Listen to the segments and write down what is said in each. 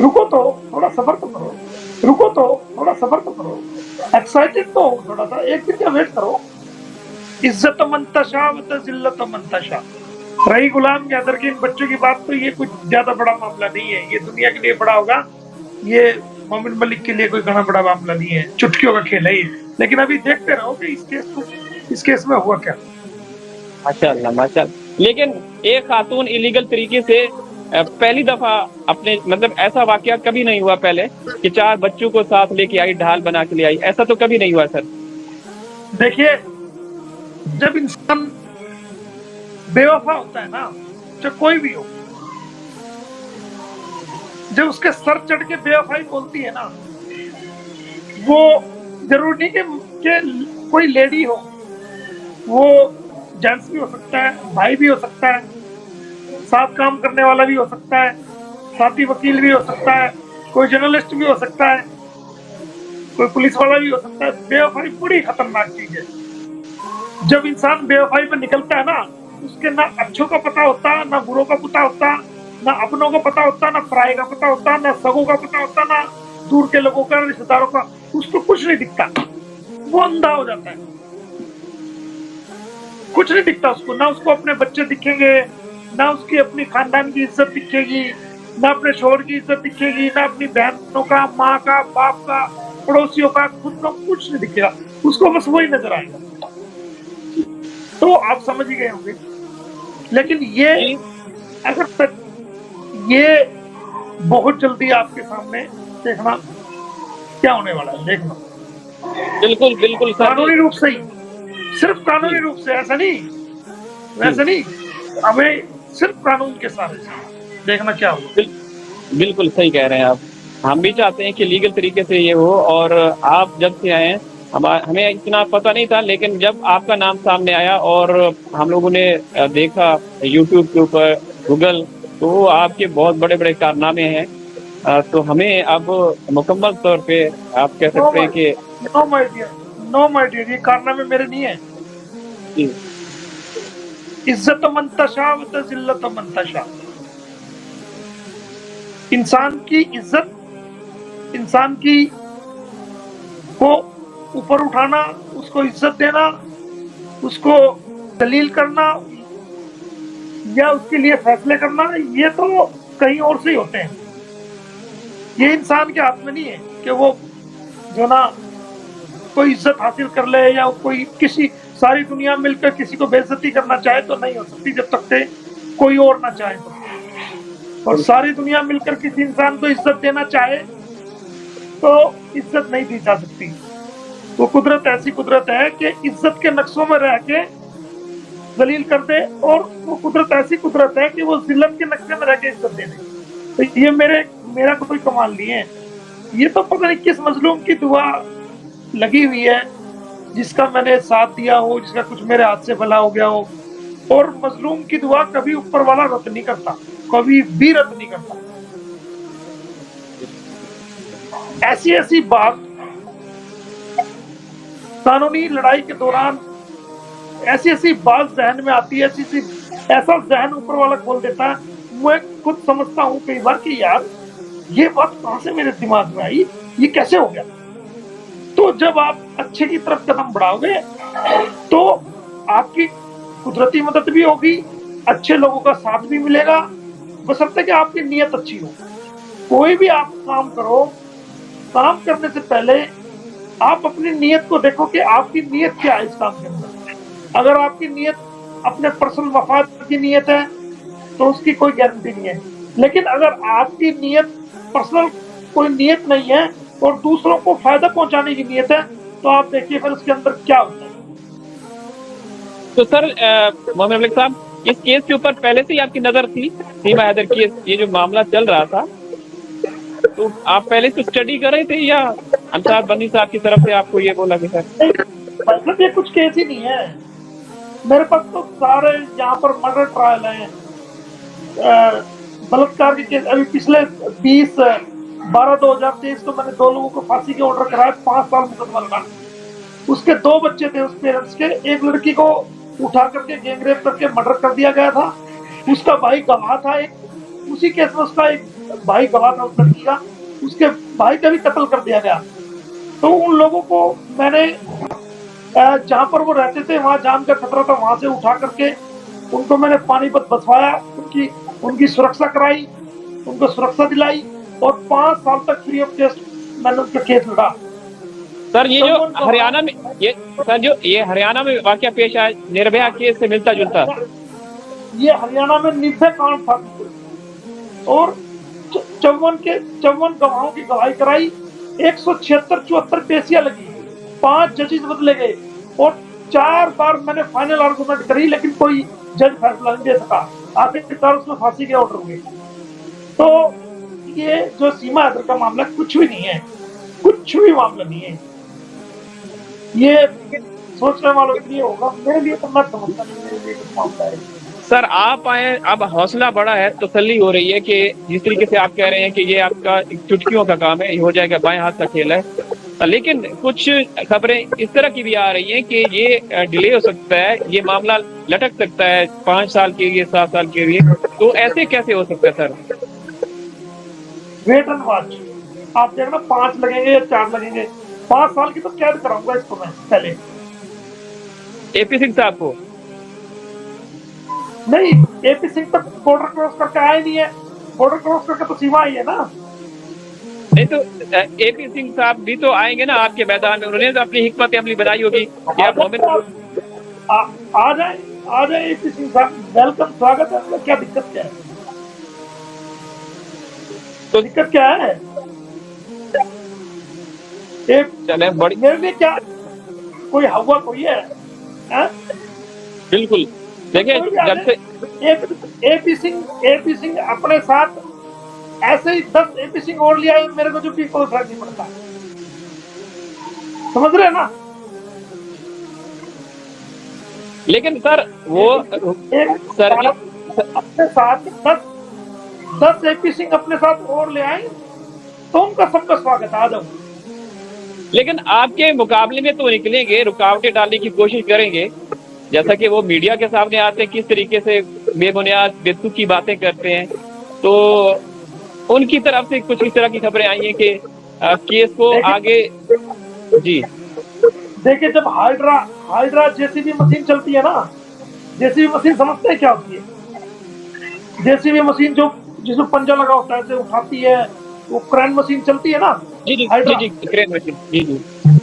रुको तो, थोड़ा सब्र तो करो, रुको तो, थोड़ा सब्र तो करो, एक्साइटेड तो हो थोड़ा सा, एक दिन का वेट करो। इज्जत मंतशा व जिल्लत मंतशा। रही गुलाम के अदर के इन बच्चों की बात, तो ये कुछ ज्यादा बड़ा मामला नहीं है, ये दुनिया के लिए बड़ा होगा, ये मोमिन मलिक के लिए कोई घना बड़ा मामला नहीं है, चुटकियों का खेल है ये। लेकिन अभी देखते रहो कि इस केस में हुआ क्या। माशाल्लाह माशाल्लाह। लेकिन एक खातून इलीगल तरीके से पहली दफा अपने मतलब ऐसा वाकया कभी नहीं हुआ पहले कि 4 बच्चों को साथ लेके आई, ढाल बना के ले आई, ऐसा तो कभी नहीं हुआ सर। देखिए, जब इंसान बेवफा होता है ना, चाहे कोई भी हो, जब उसके सर चढ़ के बेवफाई बोलती है ना, वो जरूरी नहीं कि कोई लेडी हो, वो जेंट्स भी हो सकता है, भाई भी हो सकता है, साथ काम करने वाला भी हो सकता है, साथी वकील भी हो सकता है, कोई जर्नलिस्ट भी हो सकता है, कोई पुलिस वाला भी हो सकता है। बेवफाई बड़ी खतरनाक चीज है। जब इंसान बेवफाई पे निकलता है ना, उसके ना अच्छों का पता होता, ना बुरों का पता होता, ना अपनों का पता होता, ना पराये का पता होता, ना सगों का पता होता, ना दूर के लोगों का, रिश्तेदारों का, उसको कुछ नहीं दिखता, वो अंधा हो जाता है, कुछ नहीं दिखता उसको, ना उसको अपने बच्चे दिखेंगे, ना उसकी अपनी खानदान की इज्जत दिखेगी, ना अपने शोहर की इज्जत दिखेगी, ना अपनी बहनों का, माँ का, बाप का, पड़ोसियों का, खुद का कुछ नहीं दिखेगा, उसको बस वही नजर आएगा। तो आप समझ ही गए होंगे। लेकिन ये अगर तक ये बहुत जल्दी आपके सामने देखना क्या होने वाला है, देखना बिल्कुल बिल्कुल सर। कानूनी रूप से ही, सिर्फ कानूनी रूप से, ऐसा नहीं वैसे नहीं, हमें सिर्फ कानून के साथ देखना क्या होगा। बिल्कुल सही कह रहे हैं आप। हम भी चाहते हैं कि लीगल तरीके से ये हो। और आप जब से आए हैं, हमें इतना पता नहीं था, लेकिन जब आपका नाम सामने आया और हम लोगों ने देखा यूट्यूब के ऊपर, गूगल, तो आपके बहुत बड़े बड़े कारनामे हैं। तो हमें अब मुकम्मल तौर पे आप कह नो सकते हैं कि my dear, no my dear, ये कारनामे मेरे नहीं है। इज्जत मंतशा व जिल्लत मंतशा। इंसान की इज्जत, इंसान की को ऊपर उठाना, उसको इज्जत देना, उसको दलील करना या उसके लिए फैसले करना, ये तो कहीं और से ही होते हैं। ये इंसान के हाथ में नहीं है कि वो जो ना कोई इज्जत हासिल कर ले, या कोई किसी सारी दुनिया मिलकर किसी को बेइज्जती करना चाहे तो नहीं हो सकती, जब तक के कोई और ना चाहे तो। और सारी दुनिया मिलकर किसी इंसान को इज्जत देना चाहे तो इज्जत नहीं दी जा सकती। वो कुदरत ऐसी कुदरत है कि इज्जत के नक्शों में रह के जलील कर दे, और वो कुदरत ऐसी कुदरत है कि वो जिल्लत के नक्शे में रह के इज्जत दे दे। तो ये मेरा कोई कमाल नहीं है, ये तो पता नहीं किस मजलूम की दुआ लगी हुई है, जिसका मैंने साथ दिया हो, जिसका कुछ मेरे हाथ से भला हो गया हो। और मजलूम की दुआ कभी ऊपर वाला रद्द नहीं करता, कभी भी रद्द नहीं करता। ऐसी ऐसी बात कानूनी लड़ाई के दौरान, ऐसी ऐसी बात जहन में आती है, ऐसा जहन ऊपर वाला खोल देता है। मैं खुद समझता हूँ कई बार कि यार ये बात कहां से मेरे दिमाग में आई, ये कैसे हो गया। तो जब आप अच्छे की तरफ कदम बढ़ाओगे तो आपकी कुदरती मदद भी होगी, अच्छे लोगों का साथ भी मिलेगा, बशर्ते कि आपकी नीयत अच्छी हो। कोई भी आप काम करो, काम करने से पहले आप अपनी नीयत को देखो कि आपकी नीयत क्या है इस काम के अंदर। अगर आपकी नीयत अपने पर्सनल मफाद की नीयत है तो उसकी कोई गारंटी नहीं है। लेकिन अगर आपकी नीयत पर्सनल कोई नीयत नहीं है और दूसरों को फायदा पहुंचाने की नीयत है, तो आप देखिए फिर उसके अंदर क्या होता है। तो सर मोहम्मद मलिक साहब, इस केस के ऊपर पहले से ही आपकी नजर थी? सीमा हैदर केस, ये जो मामला चल रहा था, तो आप पहले से स्टडी कर रहे थे या अंसार बनी साहब की तरफ से आपको ये बोला कि सर? मतलब ये कुछ केस ही नहीं है मेरे पास, तो सारे यहाँ पर मर्डर ट्रायल है, बलात्कार के केस। अभी पिछले 20/12/2023 को मैंने 2 लोगों को फांसी के ऑर्डर कराया, 5 साल मुकदमा लगा। उसके 2 बच्चे थे उस पेरेंट्स के, एक लड़की को उठा करके गैंगरेप करके मर्डर कर दिया गया था, उसका भाई गवाह था एक, उसी केस में उसका एक भाई गवाह था उस लड़की का, उसके भाई का भी कत्ल कर दिया गया। तो उन लोगों को मैंने जहाँ पर वो रहते थे वहां जान का खतरा था, वहां से उठा करके उनको मैंने पानीपत बसवाया, उनकी उनकी सुरक्षा कराई, उनको सुरक्षा दिलाई, और 5 साल तक फ्री ऑफ केस मैंने उनका केस लड़ा। सर ये जो चौवन हरियाणा में गवाह, ये सर जो ये हरियाणा में वाकया पेश आया निर्भया केस से मिलता जुलता। ये हरियाणा में निर्भया कांड था बिल्कुल। और 54 गवाहों की गवाही कराई, 176-74 पेशियां लगी, 5 जजेस बदले गए, और 4 बार मैंने फाइनल आर्गुमेंट करी, लेकिन कोई जज फैसला नहीं दे सका। आखिरकार उसमें फांसी के ऑर्डर हुए। तो ये जो सीमा हैदर का मामला कुछ भी नहीं है, कुछ भी मामला नहीं है। ये सोचने वालों के लिए होगा, मेरे लिए तो मैं समझता नहीं मेरे लिए कुछ मामला है। सर आप आए, अब हौसला बढ़ा है, तसल्ली हो रही है कि जिस तरीके से आप कह रहे हैं कि ये आपका एक चुटकियों का काम है, ये हो जाएगा, बाएं हाथ का खेल है। लेकिन कुछ खबरें इस तरह की भी आ रही हैं कि ये डिले हो सकता है, ये मामला लटक सकता है 5 साल के लिए, 7 साल के लिए। तो ऐसे कैसे हो सकता है सर? वेट एंड वॉच, आप देखना 5 लगेंगे या 4 लगेंगे, 5 साल की तो कैद कराऊंगा इसको मैं पहले। एपी सिंह साहब को नहीं, एपी सिंह तक बॉर्डर क्रॉस करके आया नहीं है, बॉर्डर क्रॉस करके तो सीमा आई है ना। नहीं तो एपी सिंह साहब भी तो आएंगे ना आपके मैदान में, उन्होंने तो अपनी हिकमत अमली बनाई होगी कि आप मोमिन। आ जाए, आ जाए एपी सिंह साहब, वेलकम, स्वागत है आपका। क्या दिक्कत क्या है? तो दिक्कत क्या है? चले बड़ी मेरे लिए क्या कोई हवा कोई है, है? बिल्कुल। देखिए जब से एपी सिंह अपने साथ ऐसे ही 10 एपी सिंह और लिया है, मेरे को जो भी कोई फर्क नहीं पड़ता, समझ रहे हैं ना? लेकिन सर वो सर अपने साथ 10 एपी सिंह अपने साथ और ले आए, तो उनका सबका स्वागत, आ जाओ। लेकिन आपके मुकाबले में तो निकलेंगे, रुकावटें डालने की कोशिश करेंगे, जैसा कि वो मीडिया के सामने आते हैं, किस तरीके से बेबुनियाद बेतुकी की बातें करते हैं। तो उनकी तरफ से कुछ इस तरह की खबरें आई हैं कि केस को आगे। जी देखिए, जब हाइड्रा हाइड्रा जेसीबी मशीन चलती है ना, जेसीबी मशीन समझते हैं क्या होती है? जेसीबी मशीन जो जिसमें पंजा लगा होता है, उठाती है, वो क्रेन मशीन चलती है ना, जी जी हाइड्रा। जी जी क्रेन मशीन, जी जी।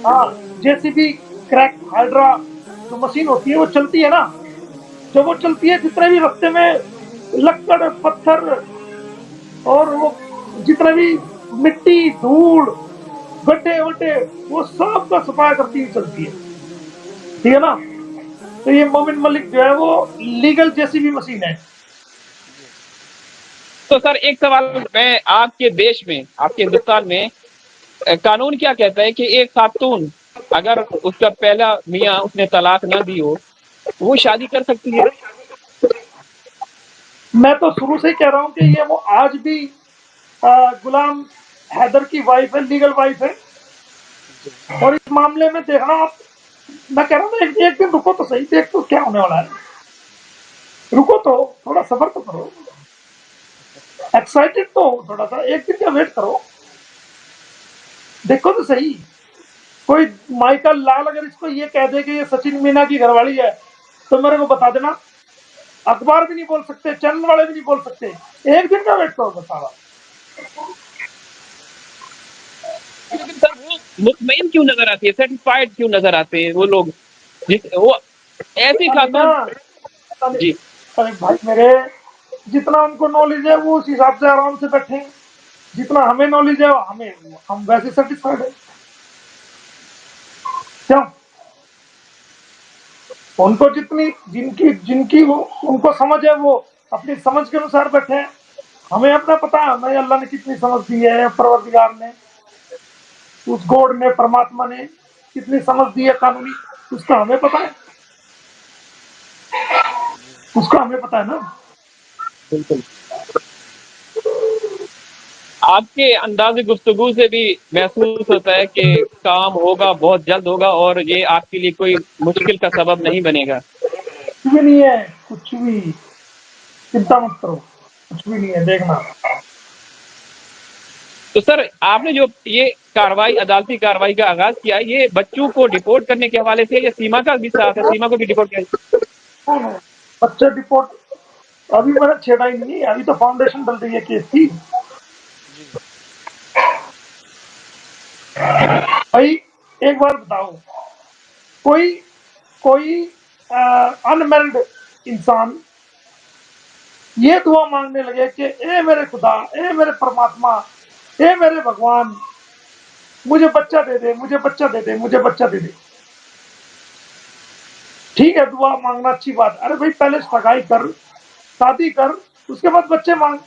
हाँ, जेसीबी, क्रैक, हाइड्रा जो मशीन होती है वो चलती है ना। जब वो चलती है, जितने भी रास्ते में लकड़ पत्थर और वो जितने भी मिट्टी धूल गड्ढे वड्ढे, वो सब का सफाया करती हुई चलती है, ठीक है ना? तो ये मोमिन मलिक जो है वो लीगल जेसीबी मशीन है। तो सर एक सवाल मैं, आपके देश में, आपके हिंदुस्तान में कानून क्या कहता है कि एक खातून अगर उसका पहला मियाँ उसने तलाक ना दी हो, वो शादी कर सकती है? मैं तो शुरू से ही कह रहा हूँ कि ये वो आज भी गुलाम हैदर की वाइफ है, लीगल वाइफ है। और इस मामले में देखना आप, मैं कह रहा हूँ एक दिन रुको तो सही, देख तो क्या होने वाला है। रुको तो, थोड़ा सब्र तो करो, एक्साइटेड तो हो थोड़ा सा, एक दिन का वेट करो, देखो तो सही। कोई माइकल लाल अगर इसको ये कह दे कि ये सचिन मीना की घरवाली है, तो मेरे को बता देना, अखबार भी नहीं बोल सकते, चैनल वाले भी नहीं बोल सकते, एक दिन का वेट करो बतावा। लेकिन सर वो मुतमईन क्यों नजर आती है, सेटिस्फाइड क्यों नजर आते हैं वो लोग, वो ऐसी खातून। जी अरे भाई मेरे, जितना उनको नॉलेज है वो उस हिसाब से आराम से बैठे, जितना हमें नॉलेज है हमें, हम वैसे सेटिस्फाइड है। क्यों? उनको जितनी जिनकी जिनकी वो उनको समझ है, वो अपनी समझ के अनुसार बैठे हैं। हमें अपना पता है, हमें अल्लाह ने कितनी समझ दी है, परवरदिगार ने, उस गॉड ने, परमात्मा ने कितनी समझ दी है कानूनी, उसका हमें पता है, उसका हमें पता है ना। बिल्कुल। आपके अंदाज़े गुफ्तगू से भी महसूस होता है कि काम होगा, बहुत जल्द होगा, और ये आपके लिए कोई मुश्किल का सबब नहीं बनेगा। कुछ भी नहीं है, कुछ भी, चिंता मत करो, कुछ भी नहीं है, देखना। तो सर आपने जो ये कार्रवाई, अदालती कार्रवाई का आगाज किया, ये बच्चों को डिपोर्ट करने के हवाले से या सीमा का भी साथ है, सीमा को भी डिपोर्ट किया? बच्चे रिपोर्ट अभी मैंने छेड़ा ही नहीं है, अभी तो फाउंडेशन डल रही है केस की। भाई एक बार बताओ, कोई कोई अनमैरिड इंसान ये दुआ मांगने लगे कि ए मेरे खुदा, ए मेरे परमात्मा, ए मेरे भगवान, मुझे बच्चा दे दे, मुझे बच्चा दे दे, मुझे बच्चा दे दे। ठीक है, दुआ मांगना अच्छी बात, अरे भाई पहले सगाई कर, शादी कर, उसके बाद बच्चे मांग।